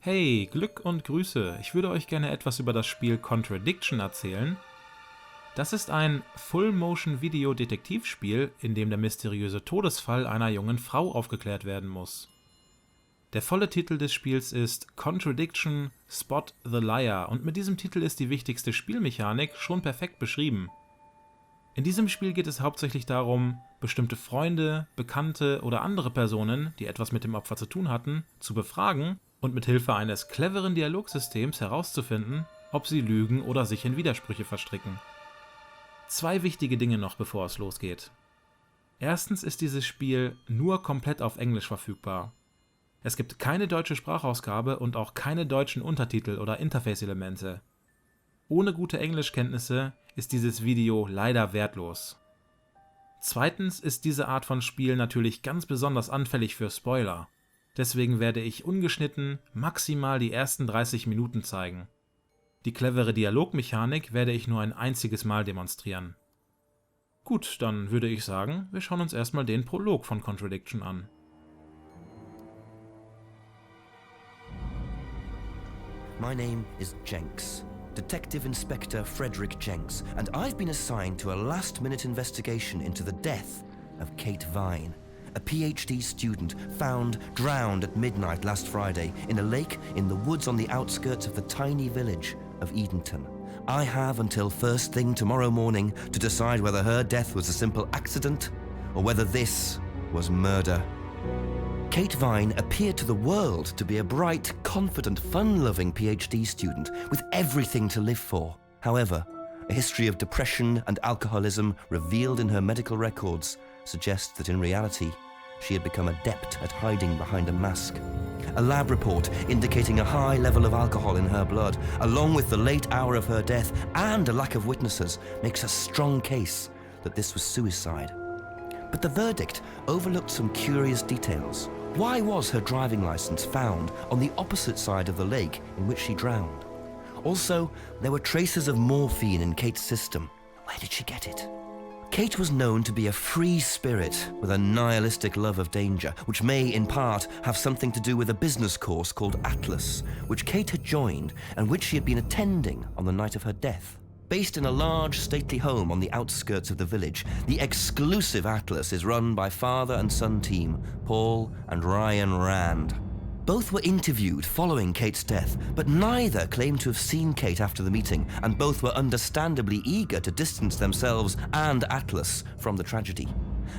Hey, Glück und Grüße! Ich würde euch gerne etwas über das Spiel Contradiction erzählen. Das ist ein Full-Motion-Video-Detektivspiel, in dem der mysteriöse Todesfall einer jungen Frau aufgeklärt werden muss. Der volle Titel des Spiels ist Contradiction – Spot the Liar und mit diesem Titel ist die wichtigste Spielmechanik schon perfekt beschrieben. In diesem Spiel geht es hauptsächlich darum, bestimmte Freunde, Bekannte oder andere Personen, die etwas mit dem Opfer zu tun hatten, zu befragen und mit Hilfe eines cleveren Dialogsystems herauszufinden, ob sie lügen oder sich in Widersprüche verstricken. Zwei wichtige Dinge noch, bevor es losgeht. Erstens ist dieses Spiel nur komplett auf Englisch verfügbar. Es gibt keine deutsche Sprachausgabe und auch keine deutschen Untertitel oder Interface-Elemente. Ohne gute Englischkenntnisse ist dieses Video leider wertlos. Zweitens ist diese Art von Spiel natürlich ganz besonders anfällig für Spoiler. Deswegen werde ich ungeschnitten maximal die ersten 30 Minuten zeigen. Die clevere Dialogmechanik werde ich nur ein einziges Mal demonstrieren. Gut, dann würde ich sagen, wir schauen uns erstmal den Prolog von Contradiction an. My name is Jenks, Detective Inspector Frederick Jenks, and I've been assigned to a last-minute investigation into the death of Kate Vine, a PhD student found drowned at midnight last Friday in a lake in the woods on the outskirts of the tiny village of Edenton. I have until first thing tomorrow morning to decide whether her death was a simple accident or whether this was murder. Kate Vine appeared to the world to be a bright, confident, fun-loving PhD student with everything to live for. However, a history of depression and alcoholism revealed in her medical records suggests that in reality, she had become adept at hiding behind a mask. A lab report indicating a high level of alcohol in her blood, along with the late hour of her death and a lack of witnesses, makes a strong case that this was suicide. But the verdict overlooked some curious details. Why was her driving license found on the opposite side of the lake in which she drowned? Also, there were traces of morphine in Kate's system. Where did she get it? Kate was known to be a free spirit with a nihilistic love of danger, which may, in part, have something to do with a business course called Atlas, which Kate had joined and which she had been attending on the night of her death. Based in a large, stately home on the outskirts of the village, the exclusive Atlas is run by father and son team, Paul and Ryan Rand. Both were interviewed following Kate's death, but neither claimed to have seen Kate after the meeting, and both were understandably eager to distance themselves and Atlas from the tragedy.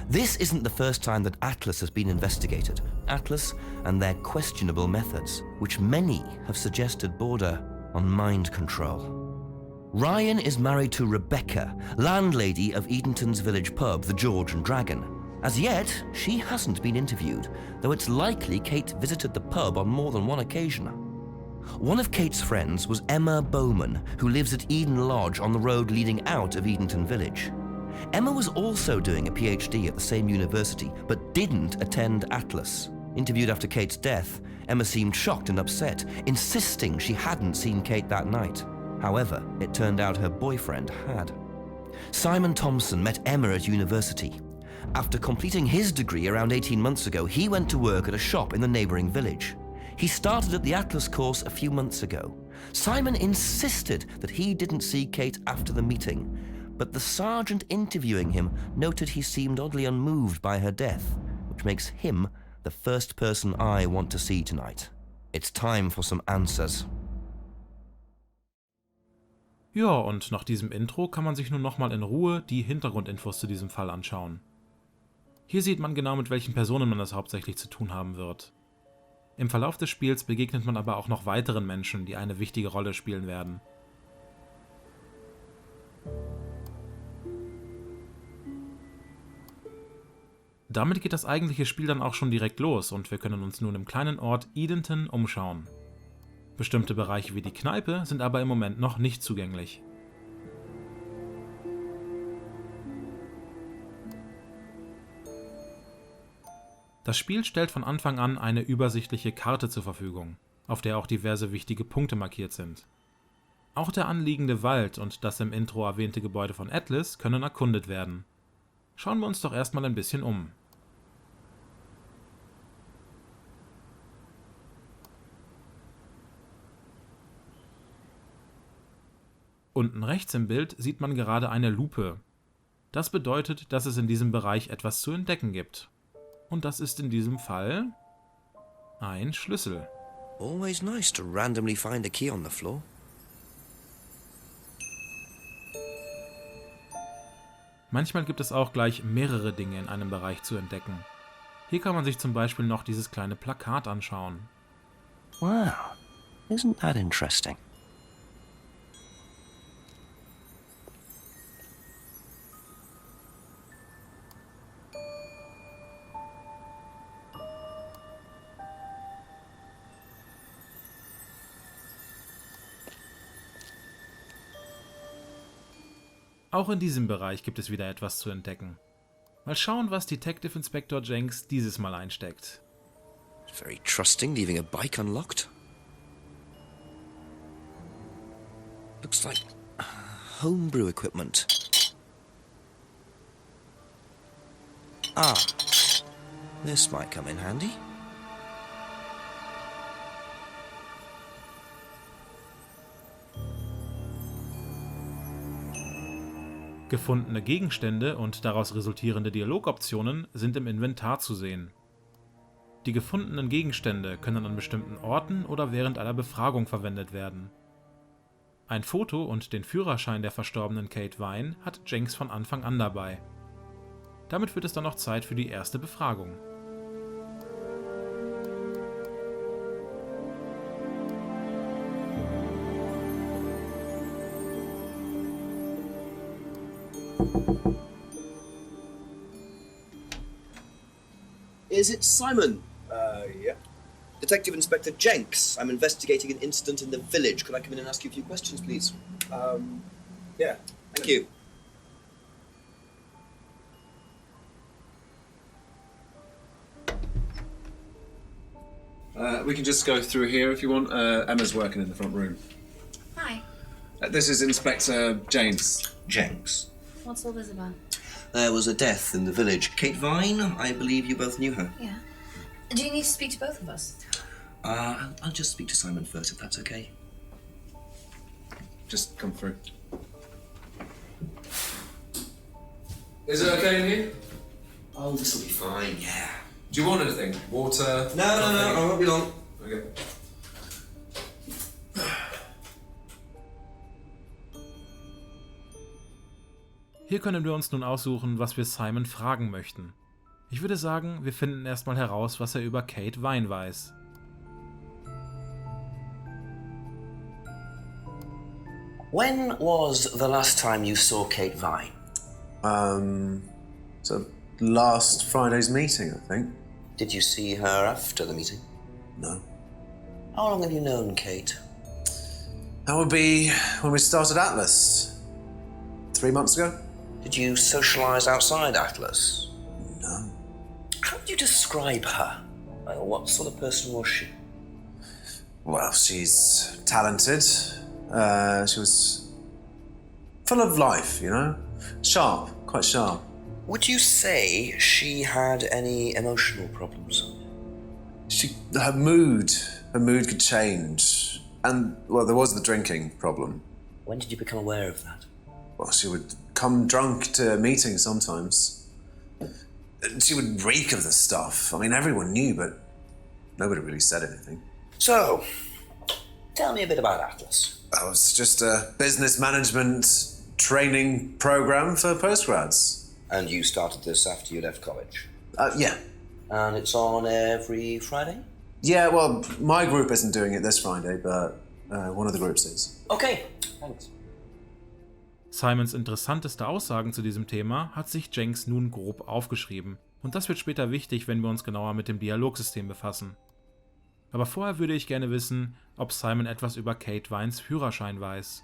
This isn't the first time that Atlas has been investigated. Atlas and their questionable methods, which many have suggested border on mind control. Ryan is married to Rebecca, landlady of Edenton's village pub, the George and Dragon. As yet, she hasn't been interviewed, though it's likely Kate visited the pub on more than one occasion. One of Kate's friends was Emma Bowman, who lives at Eden Lodge on the road leading out of Edenton village. Emma was also doing a PhD at the same university, but didn't attend Atlas. Interviewed after Kate's death, Emma seemed shocked and upset, insisting she hadn't seen Kate that night. However, it turned out her boyfriend had. Simon Thompson met Emma at university. After completing his degree around 18 months ago, he went to work at a shop in the neighboring village. He started at the Atlas course a few months ago. Simon insisted that he didn't see Kate after the meeting, but the sergeant interviewing him noted he seemed oddly unmoved by her death, which makes him the first person I want to see tonight. It's time for some answers. Ja, und nach diesem Intro kann man sich nun nochmal in Ruhe die Hintergrundinfos zu diesem Fall anschauen. Hier sieht man genau, mit welchen Personen man es hauptsächlich zu tun haben wird. Im Verlauf des Spiels begegnet man aber auch noch weiteren Menschen, die eine wichtige Rolle spielen werden. Damit geht das eigentliche Spiel dann auch schon direkt los und wir können uns nun im kleinen Ort Edenton umschauen. Bestimmte Bereiche wie die Kneipe sind aber im Moment noch nicht zugänglich. Das Spiel stellt von Anfang an eine übersichtliche Karte zur Verfügung, auf der auch diverse wichtige Punkte markiert sind. Auch der anliegende Wald und das im Intro erwähnte Gebäude von Atlas können erkundet werden. Schauen wir uns doch erstmal ein bisschen um. Unten rechts im Bild sieht man gerade eine Lupe. Das bedeutet, dass es in diesem Bereich etwas zu entdecken gibt. Und das ist in diesem Fall ein Schlüssel. Always nice to randomly find a key on the floor. Manchmal gibt es auch gleich mehrere Dinge in einem Bereich zu entdecken. Hier kann man sich zum Beispiel noch dieses kleine Plakat anschauen. Wow, isn't that interesting? Auch in diesem Bereich gibt es wieder etwas zu entdecken. Mal schauen, was Detective Inspector Jenks dieses Mal einsteckt. Very trusting, leaving a bike unlocked. Looks like homebrew equipment. Ah, this might come in handy. Gefundene Gegenstände und daraus resultierende Dialogoptionen sind im Inventar zu sehen. Die gefundenen Gegenstände können an bestimmten Orten oder während einer Befragung verwendet werden. Ein Foto und den Führerschein der verstorbenen Kate Vine hat Jenks von Anfang an dabei. Damit wird es dann noch Zeit für die erste Befragung. Is it Simon? Yeah. Detective Inspector Jenks. I'm investigating an incident in the village. Could I come in and ask you a few questions, please? Yeah. Thank you. We can just go through here if you want. Emma's working in the front room. Hi. This is Inspector James. Jenks. What's all this about? There was a death in the village. Kate Vine, I believe you both knew her. Yeah. Do you need to speak to both of us? I'll just speak to Simon first, if that's okay. Just come through. Is it okay in here? Oh, this'll be fine, yeah. Do you want anything? Water? No, I won't be long. Okay. Hier können wir uns nun aussuchen, was wir Simon fragen möchten. Ich würde sagen, wir finden erstmal heraus, was er über Kate Vine weiß. When was the last time you saw Kate Vine? So last Friday's meeting, I think. Did you see her after the meeting? No. How long have you known Kate? That would be when we started Atlas. 3 months ago? Did you socialise outside Atlas? No. How would you describe her? What sort of person was she? Well, she's talented. She was full of life, you know? Sharp, quite sharp. Would you say she had any emotional problems? Her mood could change. And, well, there was the drinking problem. When did you become aware of that? Well, she would come drunk to meetings sometimes. She would reek of the stuff. I mean, everyone knew, but nobody really said anything. So, tell me a bit about Atlas. Oh, it's just a business management training program for postgrads. And you started this after you left college? Yeah. And it's on every Friday? Yeah, well, my group isn't doing it this Friday, but one of the groups is. Okay, thanks. Simons interessanteste Aussagen zu diesem Thema hat sich Jenks nun grob aufgeschrieben. Und das wird später wichtig, wenn wir uns genauer mit dem Dialogsystem befassen. Aber vorher würde ich gerne wissen, ob Simon etwas über Kate Vines Führerschein weiß.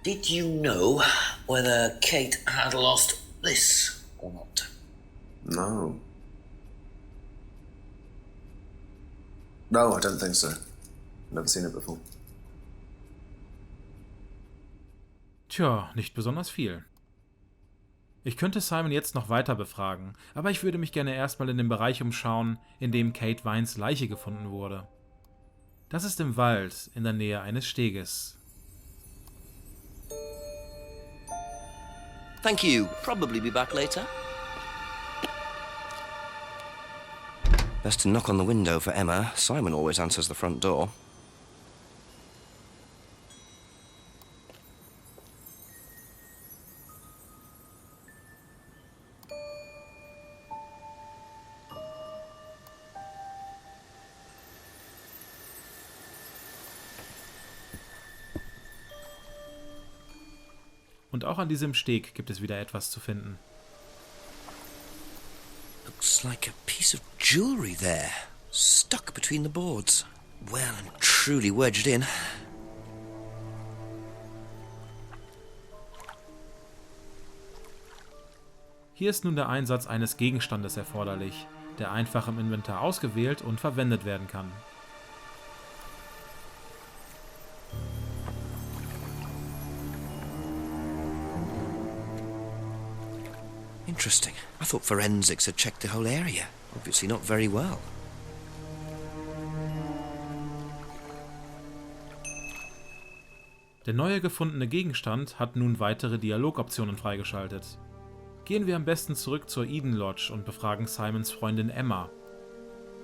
Did you know whether Kate had lost this or not? No. No, I don't think so. Never seen it before. Tja, nicht besonders viel. Ich könnte Simon jetzt noch weiter befragen, aber ich würde mich gerne erstmal in dem Bereich umschauen, in dem Kate Vines Leiche gefunden wurde. Das ist im Wald in der Nähe eines Steges. Thank you. Probably be back later. Best to knock on the window for Emma. Simon always answers the front door. Und auch an diesem Steg gibt es wieder etwas zu finden. Looks like a piece of jewellery there, stuck between the boards. Well and truly wedged in. Hier ist nun der Einsatz eines Gegenstandes erforderlich, der einfach im Inventar ausgewählt und verwendet werden kann. Interesting. I thought forensics had checked the whole area. Obviously not very well. Der neue gefundene Gegenstand hat nun weitere Dialogoptionen freigeschaltet. Gehen wir am besten zurück zur Eden Lodge und befragen Simons Freundin Emma.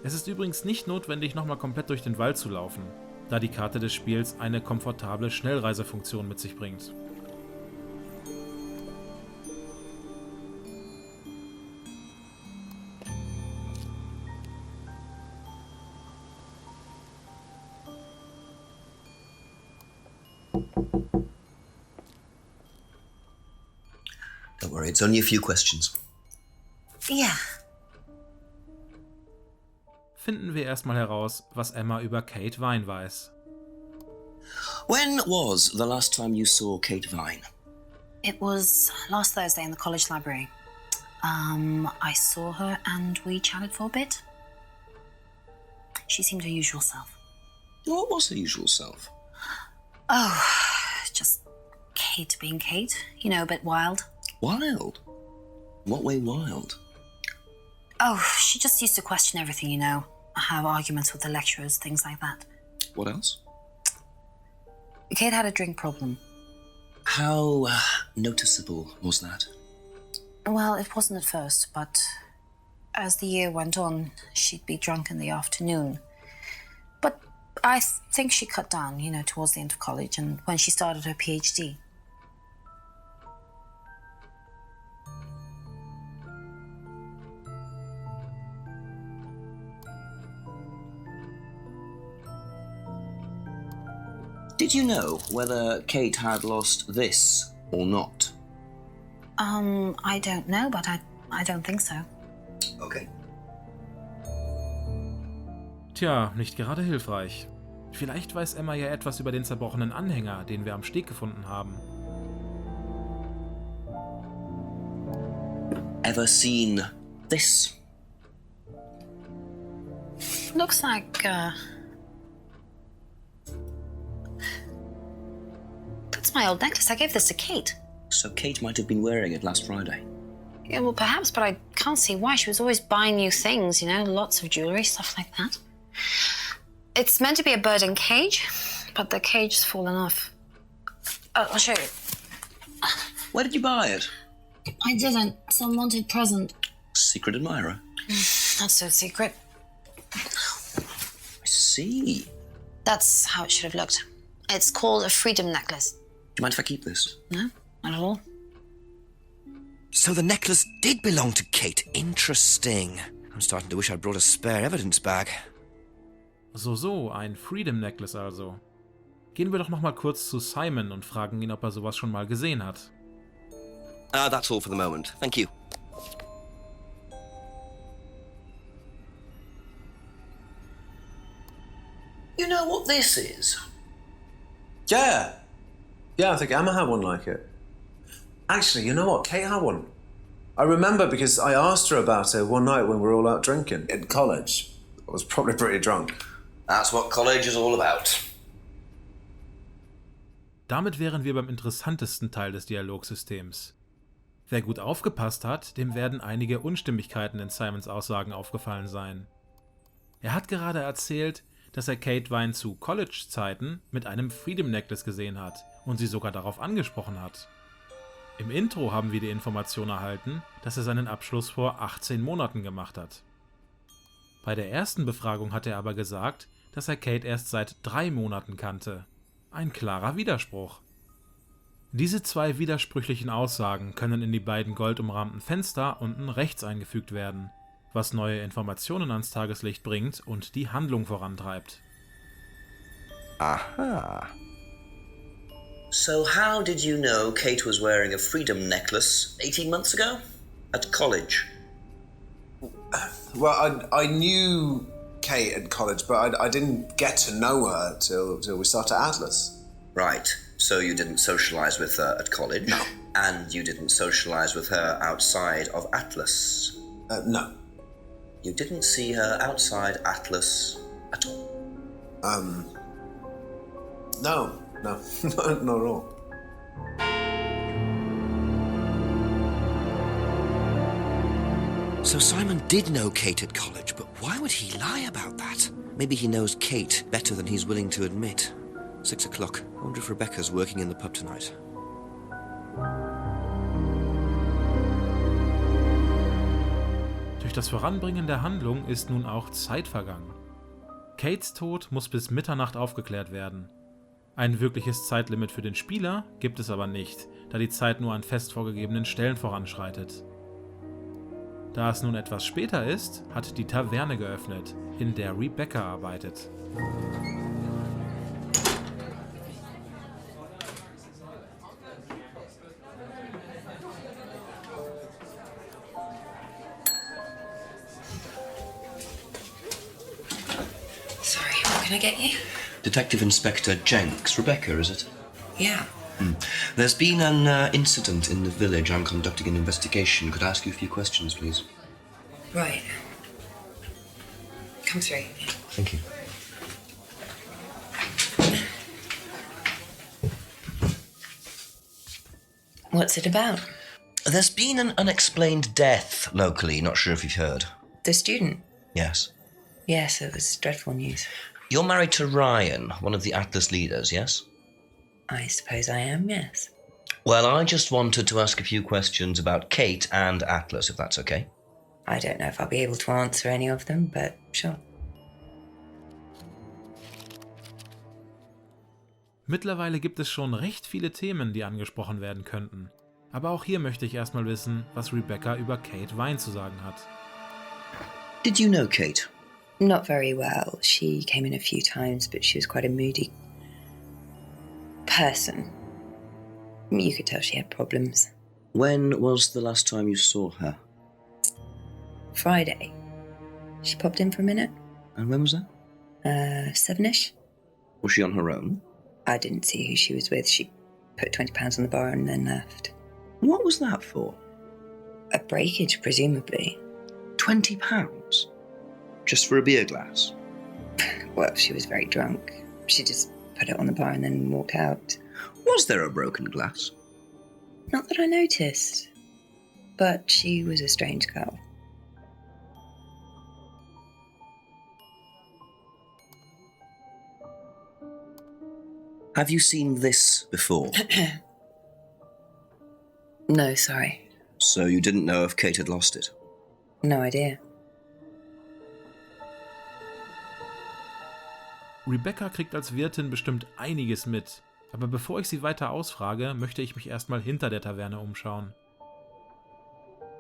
Es ist übrigens nicht notwendig, nochmal komplett durch den Wald zu laufen, da die Karte des Spiels eine komfortable Schnellreisefunktion mit sich bringt. Don't worry, it's only a few questions. Yeah. Finden wir erstmal heraus, was Emma über Kate Vine weiß. When was the last time you saw Kate Vine? It was last Thursday in the college library. I saw her and we chatted for a bit. She seemed her usual self. What was her usual self? Oh, just Kate being Kate. You know, a bit wild. Wild? What way wild? Oh, she just used to question everything, you know. Have arguments with the lecturers, things like that. What else? Kate had a drink problem. How noticeable was that? Well, it wasn't at first, but as the year went on, she'd be drunk in the afternoon. But I think she cut down, you know, towards the end of college and when she started her PhD. Did you know whether Kate had lost this or not? I don't know, but I don't think so. Okay. Tja, nicht gerade hilfreich. Vielleicht weiß Emma ja etwas über den zerbrochenen Anhänger, den wir am Steg gefunden haben. Ever seen this? Looks like, that's my old necklace. I gave this to Kate. So Kate might have been wearing it last Friday. Yeah, well, perhaps, but I can't see why. She was always buying new things, you know, lots of jewellery, stuff like that. It's meant to be a bird in cage, but the cage's fallen off. I'll show you. Where did you buy it? I didn't. Some wanted present. Secret admirer. Not so secret. I see. That's how it should have looked. It's called a freedom necklace. Do you mind if I keep this? No, not at all. So the necklace did belong to Kate. Interesting. I'm starting to wish I'd brought a spare evidence bag. So, ein Freedom Necklace also. Gehen wir doch nochmal kurz zu Simon und fragen ihn, ob er sowas schon mal gesehen hat. That's all for the moment. Thank you. You know what this is? Yeah. Yeah, I think Emma had one like it. Actually, you know what? Kate had one. I remember because I asked her about it one night when we were all out drinking in college. I was probably pretty drunk. That's what college is all about. Damit wären wir beim interessantesten Teil des Dialogsystems. Wer gut aufgepasst hat, dem werden einige Unstimmigkeiten in Simons Aussagen aufgefallen sein. Er hat gerade erzählt, dass er Kate Vine zu College-Zeiten mit einem Freedom Necklace gesehen hat und sie sogar darauf angesprochen hat. Im Intro haben wir die Information erhalten, dass er seinen Abschluss vor 18 Monaten gemacht hat. Bei der ersten Befragung hat er aber gesagt, dass er Kate erst seit 3 Monaten kannte. Ein klarer Widerspruch. Diese 2 widersprüchlichen Aussagen können in die beiden goldumrahmten Fenster unten rechts eingefügt werden, was neue Informationen ans Tageslicht bringt und die Handlung vorantreibt. Aha. So how did you know Kate was wearing a freedom necklace 18 months ago? At college? Well, I knew Kate at college, but I didn't get to know her till we started Atlas. Right. So you didn't socialize with her at college? No. And you didn't socialize with her outside of Atlas? No. You didn't see her outside Atlas at all? No, not at all. So Simon did know Kate at college, but why would he lie about that? Maybe he knows Kate better than he's willing to admit. 6 o'clock. I wonder if Rebecca's working in the pub tonight. Durch das Voranbringen der Handlung ist nun auch Zeit vergangen. Kates Tod muss bis Mitternacht aufgeklärt werden. Ein wirkliches Zeitlimit für den Spieler gibt es aber nicht, da die Zeit nur an fest vorgegebenen Stellen voranschreitet. Da es nun etwas später ist, hat die Taverne geöffnet, in der Rebecca arbeitet. Sorry, what can I get you? Detective Inspector Jenks. Rebecca, is it? Yeah. There's been an incident in the village. I'm conducting an investigation. Could I ask you a few questions, please? Right. Come through. Thank you. What's it about? There's been an unexplained death locally. Not sure if you've heard. The student? Yes. Yes, it was dreadful news. You're married to Ryan, one of the Atlas leaders, yes? I suppose I am, yes. Well, I just wanted to ask a few questions about Kate and Atlas, if that's okay. I don't know if I'll be able to answer any of them, but sure. Mittlerweile gibt es schon recht viele Themen, die angesprochen werden könnten. Aber auch hier möchte ich erstmal wissen, was Rebecca über Kate Vine zu sagen hat. Did you know Kate? Not very well. She came in a few times, but she was quite a moody person. You could tell she had problems. When was the last time you saw her? Friday. She popped in for a minute. And when was that? 7ish. Was she on her own? I didn't see who she was with. She put £20 on the bar and then left. What was that for? A breakage, presumably. £20? Just for a beer glass? Well, she was very drunk. She just put it on the bar and then walked out. Was there a broken glass? Not that I noticed. But she was a strange girl. Have you seen this before? No, sorry. So you didn't know if Kate had lost it? No idea. Rebecca kriegt als Wirtin bestimmt einiges mit, aber bevor ich sie weiter ausfrage, möchte ich mich erstmal hinter der Taverne umschauen.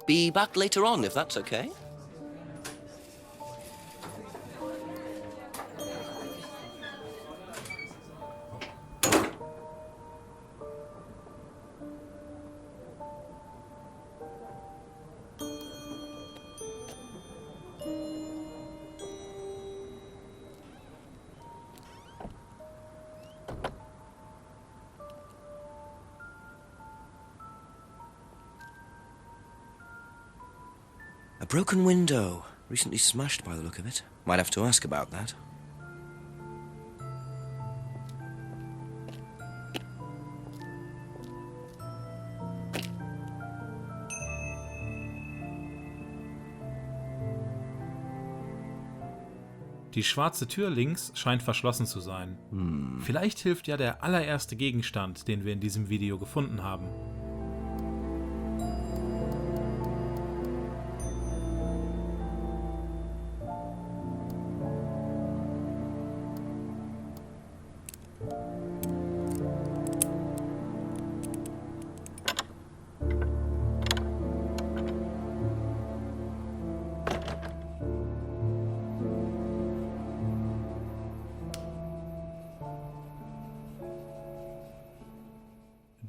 Be back later on, if that's okay. A broken window. Recently smashed by the look of it. Might have to ask about that. Die schwarze Tür links scheint verschlossen zu sein. Vielleicht hilft ja der allererste Gegenstand, den wir in diesem Video gefunden haben.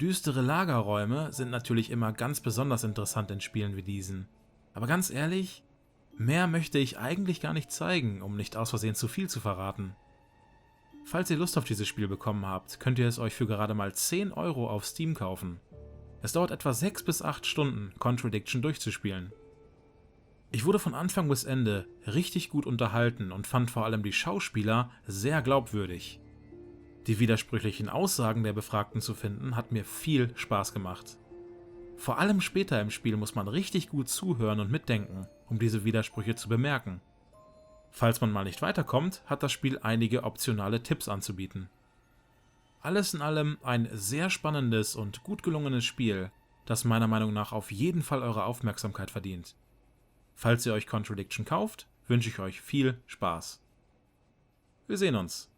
Düstere Lagerräume sind natürlich immer ganz besonders interessant in Spielen wie diesen. Aber ganz ehrlich, mehr möchte ich eigentlich gar nicht zeigen, um nicht aus Versehen zu viel zu verraten. Falls ihr Lust auf dieses Spiel bekommen habt, könnt ihr es euch für gerade mal 10 € auf Steam kaufen. Es dauert etwa 6 bis 8 Stunden, Contradiction durchzuspielen. Ich wurde von Anfang bis Ende richtig gut unterhalten und fand vor allem die Schauspieler sehr glaubwürdig. Die widersprüchlichen Aussagen der Befragten zu finden, hat mir viel Spaß gemacht. Vor allem später im Spiel muss man richtig gut zuhören und mitdenken, um diese Widersprüche zu bemerken. Falls man mal nicht weiterkommt, hat das Spiel einige optionale Tipps anzubieten. Alles in allem ein sehr spannendes und gut gelungenes Spiel, das meiner Meinung nach auf jeden Fall eure Aufmerksamkeit verdient. Falls ihr euch Contradiction kauft, wünsche ich euch viel Spaß. Wir sehen uns.